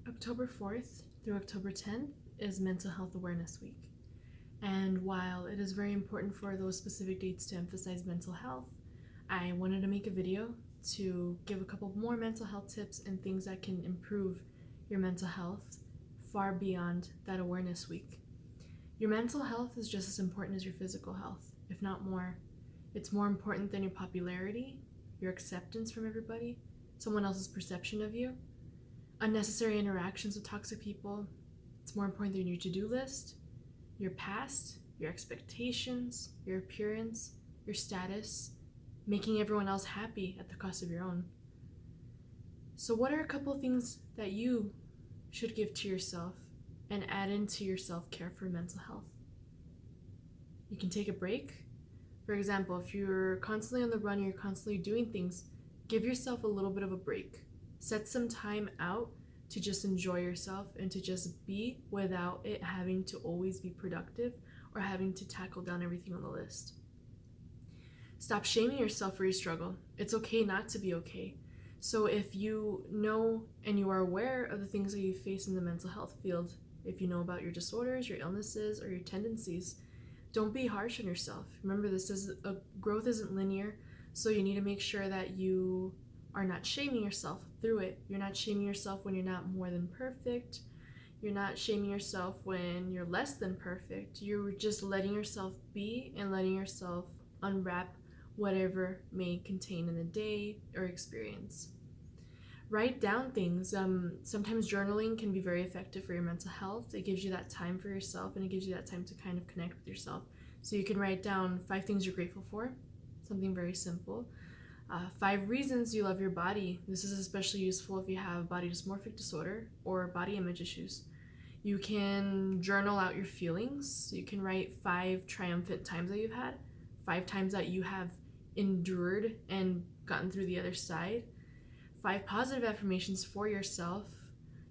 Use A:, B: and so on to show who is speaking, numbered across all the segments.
A: October 4th through October 10th is Mental Health Awareness Week. And while it is very important for those specific dates to emphasize mental health, I wanted to make a video to give a couple more mental health tips and things that can improve your mental health far beyond that awareness week. Your mental health is just as important as your physical health, if not more. It's more important than your popularity, your acceptance from everybody, someone else's perception of you, unnecessary interactions with toxic people. It's more important than your to-do list, your past, your expectations, your appearance, your status, making everyone else happy at the cost of your own. So what are a couple things that you should give to yourself and add into your self-care for mental health? You can take a break. For example, if you're constantly on the run, you're constantly doing things, give yourself a little bit of a break. Set some time out to just enjoy yourself and to just be without it having to always be productive or having to tackle down everything on the list. Stop shaming yourself for your struggle. It's okay not to be okay. So if you know and you are aware of the things that you face in the mental health field, if you know about your disorders, your illnesses, or your tendencies, don't be harsh on yourself. Remember, growth isn't linear, so you need to make sure that you are not shaming yourself through it. You're not shaming yourself when you're not more than perfect. You're not shaming yourself when you're less than perfect. You're just letting yourself be and letting yourself unwrap whatever may contain in the day or experience. Write down things. Sometimes journaling can be very effective for your mental health. It gives you that time for yourself, and it gives you that time to kind of connect with yourself. So you can write down 5 things you're grateful for, something very simple. 5 reasons you love your body. This is especially useful if you have body dysmorphic disorder or body image issues. You can journal out your feelings. You can write 5 triumphant times that you've had, 5 times that you have endured and gotten through the other side, 5 positive affirmations for yourself.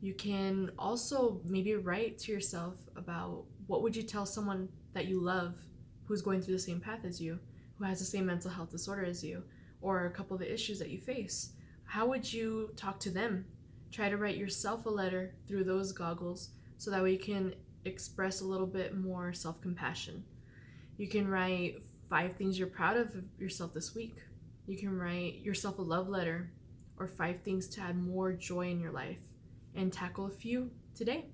A: You can also maybe write to yourself about what would you tell someone that you love who's going through the same path as you, who has the same mental health disorder as you, or a couple of the issues that you face. How would you talk to them? Try to write yourself a letter through those goggles so that way you can express a little bit more self-compassion. You can write 5 things you're proud of yourself this week. You can write yourself a love letter or 5 things to add more joy in your life and tackle a few today.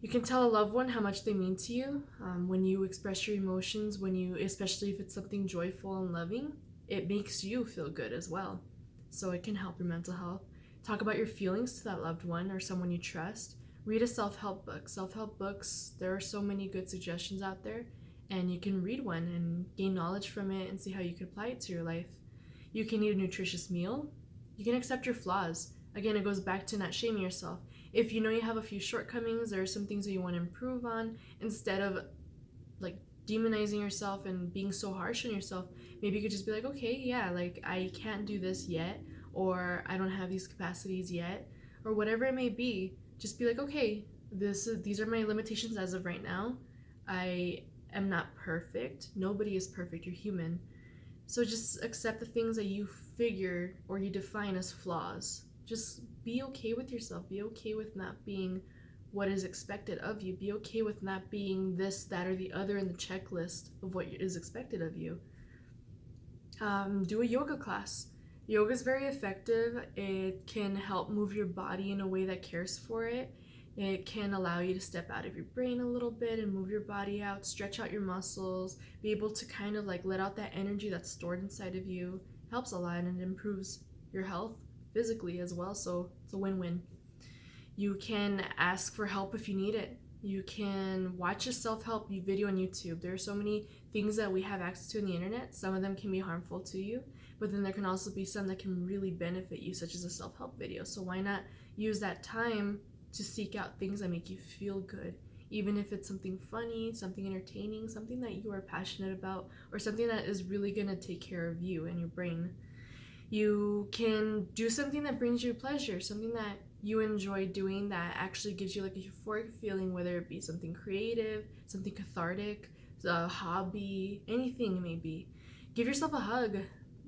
A: You can tell a loved one how much they mean to you. When you express your emotions, especially if it's something joyful and loving, it makes you feel good as well. So it can help your mental health. Talk about your feelings to that loved one or someone you trust. Read a self-help book. Self-help books, there are so many good suggestions out there, and you can read one and gain knowledge from it and see how you could apply it to your life. You can eat a nutritious meal. You can accept your flaws. Again, it goes back to not shaming yourself. If you know you have a few shortcomings, there are some things that you want to improve on, instead of demonizing yourself and being so harsh on yourself, maybe you could just be like, okay, yeah, I can't do this yet, or I don't have these capacities yet, or whatever it may be. Just be like, okay, these are my limitations as of right now. I am not perfect. Nobody is perfect. You're human. So just accept the things that you figure or you define as flaws. Just be okay with yourself. Be okay with not being what is expected of you. Be okay with not being this, that, or the other in the checklist of what is expected of you. Do a yoga class. Yoga is very effective. It can help move your body in a way that cares for it. It can allow you to step out of your brain a little bit and move your body out, stretch out your muscles, be able to kind of let out that energy that's stored inside of you. It helps a lot, and it improves your health physically as well, so it's a win-win. You can ask for help if you need it. You can watch a self-help video on YouTube. There are so many things that we have access to on the internet. Some of them can be harmful to you, but then there can also be some that can really benefit you, such as a self-help video. So why not use that time to seek out things that make you feel good, even if it's something funny, something entertaining, something that you are passionate about, or something that is really going to take care of you and your brain. You can do something that brings you pleasure, something that you enjoy doing that actually gives you a euphoric feeling, whether it be something creative, something cathartic, a hobby, anything it may be. Give yourself a hug.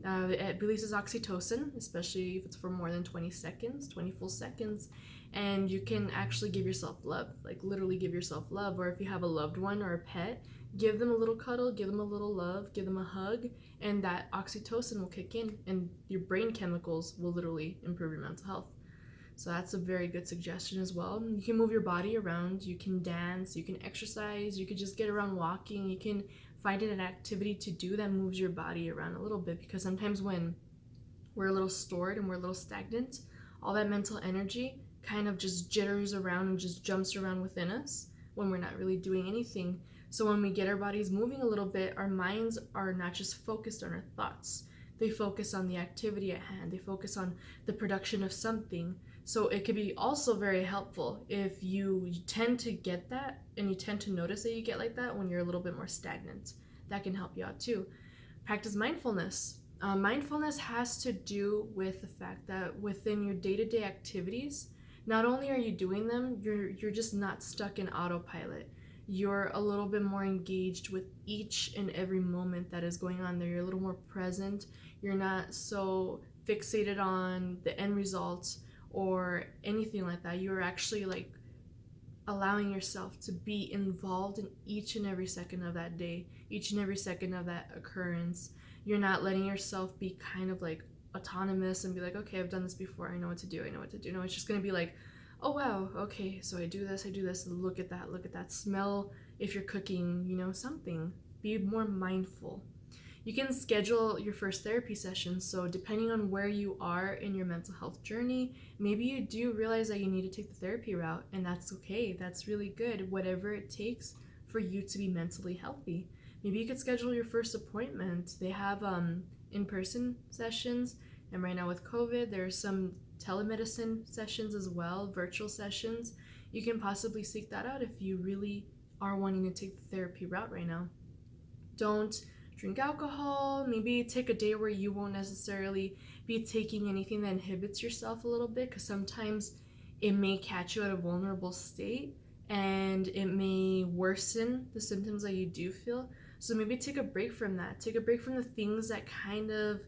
A: It releases oxytocin, especially if it's for more than 20 seconds, 20 full seconds, And you can actually give yourself love, like literally give yourself love. Or if you have a loved one or a pet, give them a little cuddle, give them a little love, give them a hug, and that oxytocin will kick in and your brain chemicals will literally improve your mental health. So that's a very good suggestion as well. You can move your body around, you can dance, you can exercise, you can just get around walking, you can find an activity to do that moves your body around a little bit, because sometimes when we're a little stored and we're a little stagnant, all that mental energy kind of just jitters around and just jumps around within us when we're not really doing anything. So when we get our bodies moving a little bit, our minds are not just focused on our thoughts. They focus on the activity at hand. They focus on the production of something. So it could be also very helpful if you tend to get that and you tend to notice that you get like that when you're a little bit more stagnant. That can help you out too. Practice mindfulness. Mindfulness has to do with the fact that within your day-to-day activities, not only are you doing them, you're just not stuck in autopilot. You're a little bit more engaged with each and every moment that is going on there. You're a little more present. You're not so fixated on the end results or anything like that. You're actually like allowing yourself to be involved in each and every second of that day, each and every second of that occurrence. You're not letting yourself be kind of like autonomous and be like, okay, I've done this before, I know what to do. No, it's just gonna be like, oh wow, okay, so I do this, look at that, smell if you're cooking, something. Be more mindful. You can schedule your first therapy session. So depending on where you are in your mental health journey, maybe you do realize that you need to take the therapy route, and that's okay. That's really good. Whatever it takes for you to be mentally healthy. Maybe you could schedule your first appointment. They have in-person sessions, and right now with COVID, there's some telemedicine sessions as well, virtual sessions. You can possibly seek that out if you really are wanting to take the therapy route right now. Don't drink alcohol. Maybe take a day where you won't necessarily be taking anything that inhibits yourself a little bit, because sometimes it may catch you at a vulnerable state and it may worsen the symptoms that you do feel. So maybe take a break from that. Take a break from the things that kind of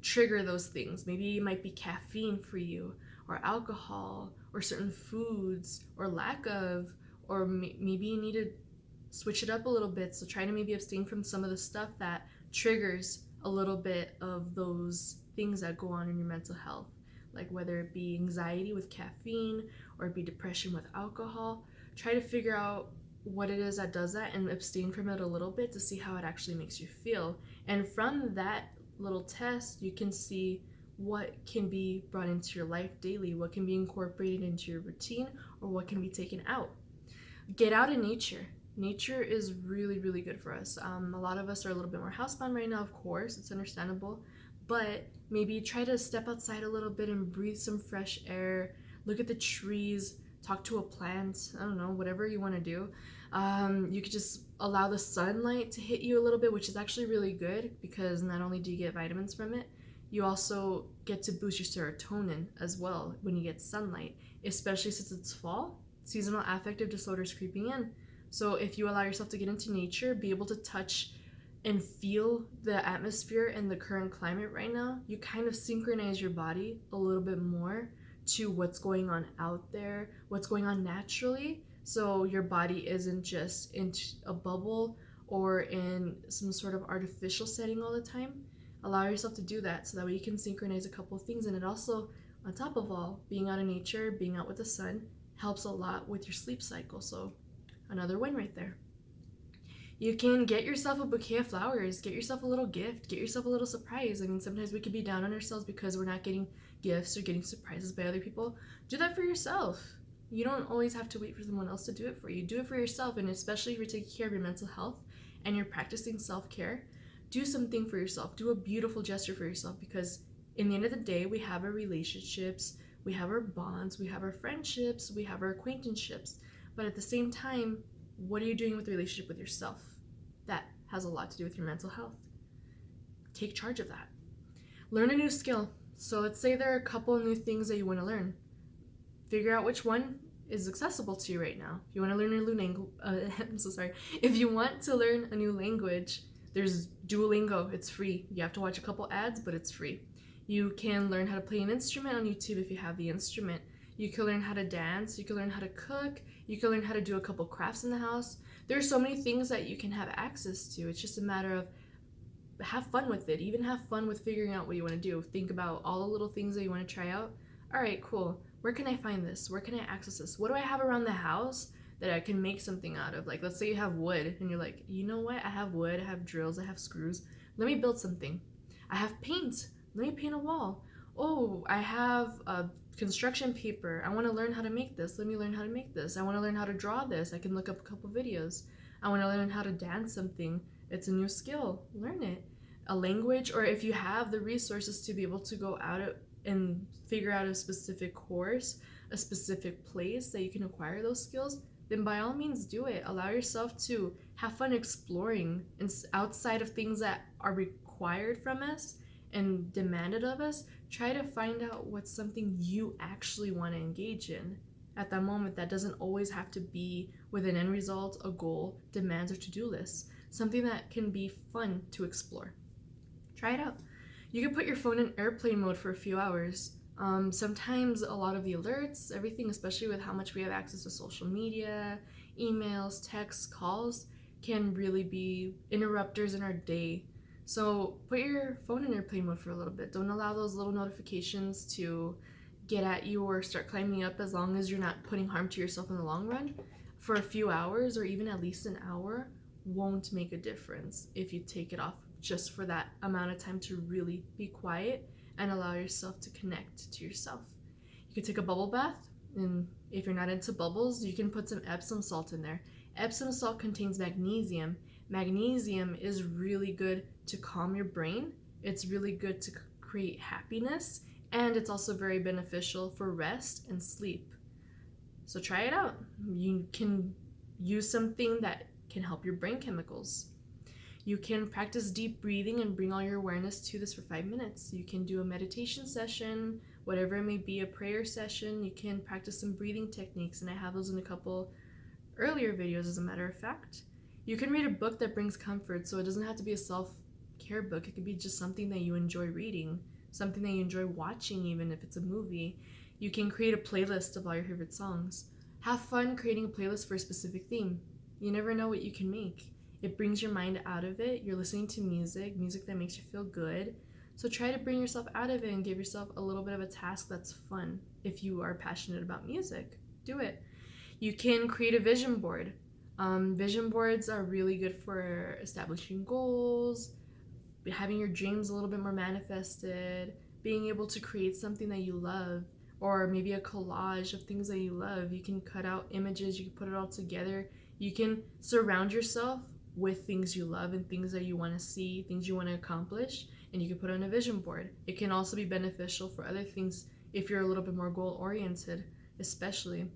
A: trigger those things. Maybe it might be caffeine for you, or alcohol, or certain foods, or lack of, or maybe you need to switch it up a little bit. So try to maybe abstain from some of the stuff that triggers a little bit of those things that go on in your mental health, like whether it be anxiety with caffeine or it be depression with alcohol. Try to figure out what it is that does that and abstain from it a little bit to see how it actually makes you feel. And from that little test, you can see what can be brought into your life daily, what can be incorporated into your routine, or what can be taken out. Get out in nature. Nature is really, really good for us. A lot of us are a little bit more housebound right now, of course, it's understandable, but maybe try to step outside a little bit and breathe some fresh air, look at the trees, talk to a plant, I don't know, whatever you want to do. You could just allow the sunlight to hit you a little bit, which is actually really good, because not only do you get vitamins from it, you also get to boost your serotonin as well when you get sunlight, especially since it's fall. Seasonal affective disorders creeping in. So if you allow yourself to get into nature, be able to touch and feel the atmosphere and the current climate right now, you kind of synchronize your body a little bit more to what's going on out there, what's going on naturally. So your body isn't just in a bubble or in some sort of artificial setting all the time. Allow yourself to do that so that way you can synchronize a couple of things. And it also, on top of all, being out in nature, being out with the sun, helps a lot with your sleep cycle. So another win right there. You can get yourself a bouquet of flowers, get yourself a little gift, get yourself a little surprise. I mean, sometimes we could be down on ourselves because we're not getting gifts or getting surprises by other people. Do that for yourself. You don't always have to wait for someone else to do it for you. Do it for yourself, and especially if you're taking care of your mental health and you're practicing self-care, do something for yourself. Do a beautiful gesture for yourself, because in the end of the day, we have our relationships, we have our bonds, we have our friendships, we have our acquaintanceships. But at the same time, what are you doing with the relationship with yourself? That has a lot to do with your mental health. Take charge of that. Learn a new skill. So let's say there are a couple new things that you want to learn. Figure out which one is accessible to you right now. If you want to learn a new language, I'm so sorry. If you want to learn a new language, there's Duolingo. It's free. You have to watch a couple ads, but it's free. You can learn how to play an instrument on YouTube if you have the instrument. You can learn how to dance. You can learn how to cook. You can learn how to do a couple crafts in the house. There's so many things that you can have access to. It's just a matter of have fun with it. Even have fun with figuring out what you want to do. Think about all the little things that you want to try out. All right, cool. Where can I find this? Where can I access this? What do I have around the house that I can make something out of? Like, let's say you have wood and you're like, you know what? I have wood, I have drills, I have screws. Let me build something. I have paint. Let me paint a wall. Oh, I have construction paper. I want to learn how to make this. Let me learn how to make this. I want to learn how to draw this. I can look up a couple videos. I want to learn how to dance something. It's a new skill. Learn it. A language, or if you have the resources to be able to go out and figure out a specific course, a specific place that you can acquire those skills, then by all means do it. Allow yourself to have fun exploring outside of things that are required from us and demanded of us. Try to find out what's something you actually want to engage in at that moment. That doesn't always have to be with an end result, a goal, demands, or to-do list. Something that can be fun to explore. Try it out. You can put your phone in airplane mode for a few hours. Sometimes a lot of the alerts, everything, especially with how much we have access to social media, emails, texts, calls, can really be interrupters in our day. So put your phone in airplane mode for a little bit. Don't allow those little notifications to get at you or start climbing up, as long as you're not putting harm to yourself in the long run. For a few hours or even at least an hour won't make a difference if you take it off just for that amount of time to really be quiet and allow yourself to connect to yourself. You can take a bubble bath, and if you're not into bubbles, you can put some Epsom salt in there. Epsom salt contains magnesium. Magnesium is really good to calm your brain. It's really good to create happiness, and it's also very beneficial for rest and sleep. So try it out. You can use something that can help your brain chemicals. You can practice deep breathing and bring all your awareness to this for 5 minutes. You can do a meditation session, whatever it may be, a prayer session. You can practice some breathing techniques, and I have those in a couple earlier videos, as a matter of fact. You can read a book that brings comfort, so it doesn't have to be a self-care book. It could be just something that you enjoy reading, something that you enjoy watching, even if it's a movie. You can create a playlist of all your favorite songs. Have fun creating a playlist for a specific theme. You never know what you can make. It brings your mind out of it. You're listening to music that makes you feel good. So try to bring yourself out of it and give yourself a little bit of a task that's fun. If you are passionate about music, do it. You can create a vision board. Vision boards are really good for establishing goals, having your dreams a little bit more manifested, being able to create something that you love, or maybe a collage of things that you love. You can cut out images, you can put it all together. You can surround yourself with things you love and things that you want to see, things you want to accomplish, and you can put on a vision board. It can also be beneficial for other things if you're a little bit more goal-oriented, especially.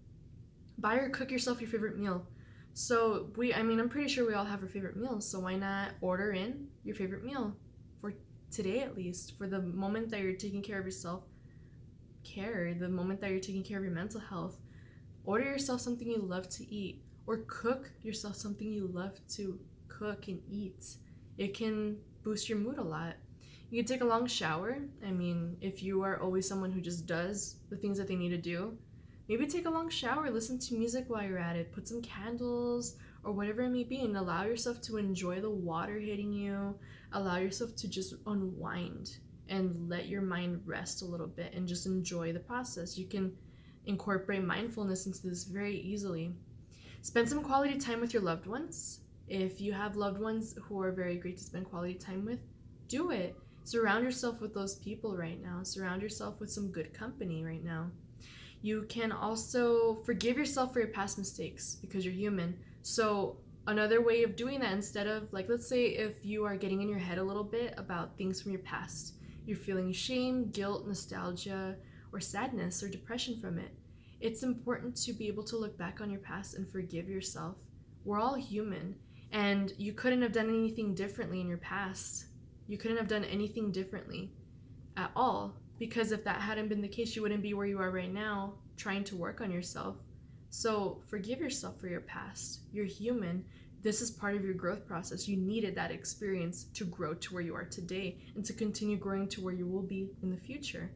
A: Buy or cook yourself your favorite meal. So I'm pretty sure we all have our favorite meals, so why not order in your favorite meal for today, at least, for the moment that you're taking care of yourself, the moment that you're taking care of your mental health. Order yourself something you love to eat, or cook yourself something you love to cook and eat. It can boost your mood a lot. You can take a long shower. If you are always someone who just does the things that they need to do, maybe take a long shower, listen to music while you're at it, put some candles or whatever it may be, and allow yourself to enjoy the water hitting you. Allow yourself to just unwind and let your mind rest a little bit and just enjoy the process. You can incorporate mindfulness into this very easily. Spend some quality time with your loved ones. If you have loved ones who are very great to spend quality time with, do it. Surround yourself with those people right now. Surround yourself with some good company right now. You can also forgive yourself for your past mistakes, because you're human. So another way of doing that, instead of, let's say if you are getting in your head a little bit about things from your past, you're feeling shame, guilt, nostalgia, or sadness or depression from it, it's important to be able to look back on your past and forgive yourself. We're all human, and you couldn't have done anything differently in your past. You couldn't have done anything differently at all, because if that hadn't been the case, you wouldn't be where you are right now trying to work on yourself. So forgive yourself for your past. You're human. This is part of your growth process. You needed that experience to grow to where you are today and to continue growing to where you will be in the future.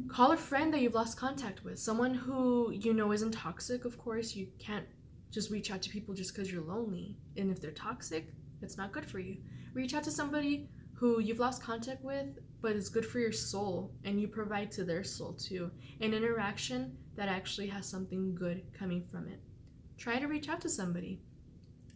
A: Call a friend that you've lost contact with, someone who you know isn't toxic. Of course, you can't just reach out to people just because you're lonely. And if they're toxic, it's not good for you. Reach out to somebody who you've lost contact with, but is good for your soul, and you provide to their soul too. An interaction that actually has something good coming from it. Try to reach out to somebody.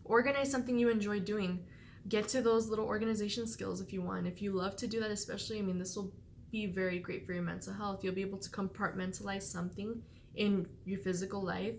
A: Organize something you enjoy doing. Get to those little organization skills if you want. If you love to do that, especially, I mean, this will be very great for your mental health. You'll be able to compartmentalize something in your physical life.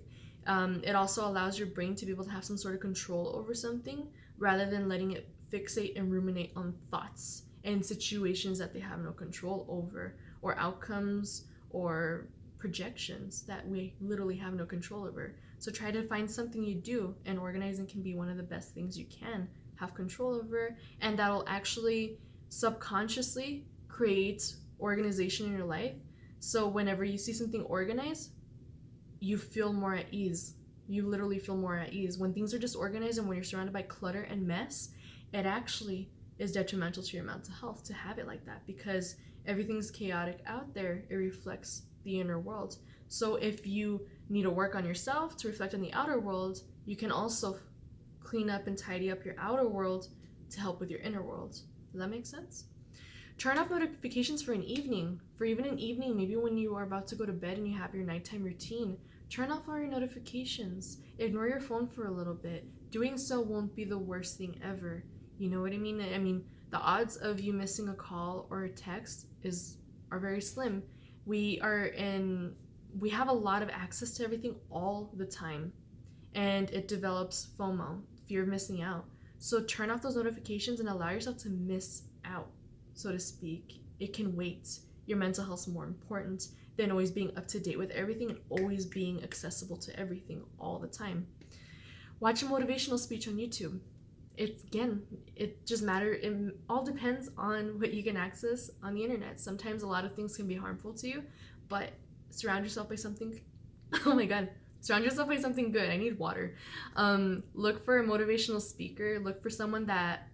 A: It also allows your brain to be able to have some sort of control over something rather than letting it fixate and ruminate on thoughts and situations that they have no control over, or outcomes or projections that we literally have no control over. So try to find something you do, and organizing can be one of the best things you can have control over, and that will actually subconsciously create organization in your life. So whenever you see something organized, you feel more at ease. You literally feel more at ease. When things are disorganized and when you're surrounded by clutter and mess, it actually is detrimental to your mental health to have it like that, because everything's chaotic out there. It reflects the inner world. So if you need to work on yourself to reflect on the outer world, you can also clean up and tidy up your outer world to help with your inner world. Does that make sense? Turn off notifications for an evening. For even an evening, maybe when you are about to go to bed and you have your nighttime routine, turn off all your notifications. Ignore your phone for a little bit. Doing so won't be the worst thing ever. You know what I mean? I mean, the odds of you missing a call or a text are very slim. We have a lot of access to everything all the time, and it develops FOMO, fear of missing out. So turn off those notifications and allow yourself to miss out, so to speak. It can wait. Your mental health is more important than always being up to date with everything and always being accessible to everything all the time. Watch a motivational speech on YouTube. It just matters. It all depends on what you can access on the internet. Sometimes a lot of things can be harmful to you, but surround yourself by something. Oh my God. Surround yourself by something good. I need water. Look for a motivational speaker. Look for someone that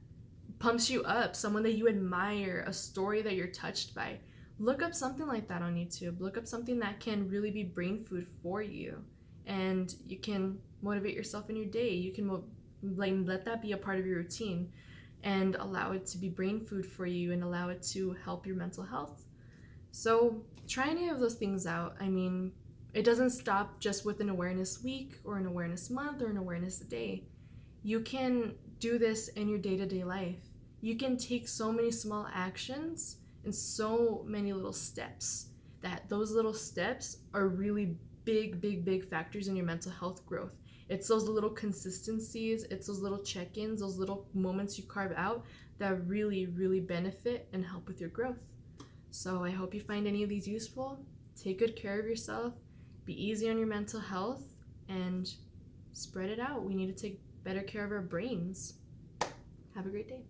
A: pumps you up, someone that you admire, a story that you're touched by. Look up something like that on YouTube. Look up something that can really be brain food for you, and you can motivate yourself in your day. You can let that be a part of your routine and allow it to be brain food for you and allow it to help your mental health. So try any of those things out. I mean, it doesn't stop just with an awareness week or an awareness month or an awareness day. You can do this in your day-to-day life. You can take so many small actions and so many little steps, that those little steps are really big factors in your mental health growth. It's those little consistencies, it's those little check-ins, those little moments you carve out that really benefit and help with your growth. So I hope you find any of these useful. Take good care of yourself, be easy on your mental health, and spread it out. We need to take better care of our brains. Have a great day.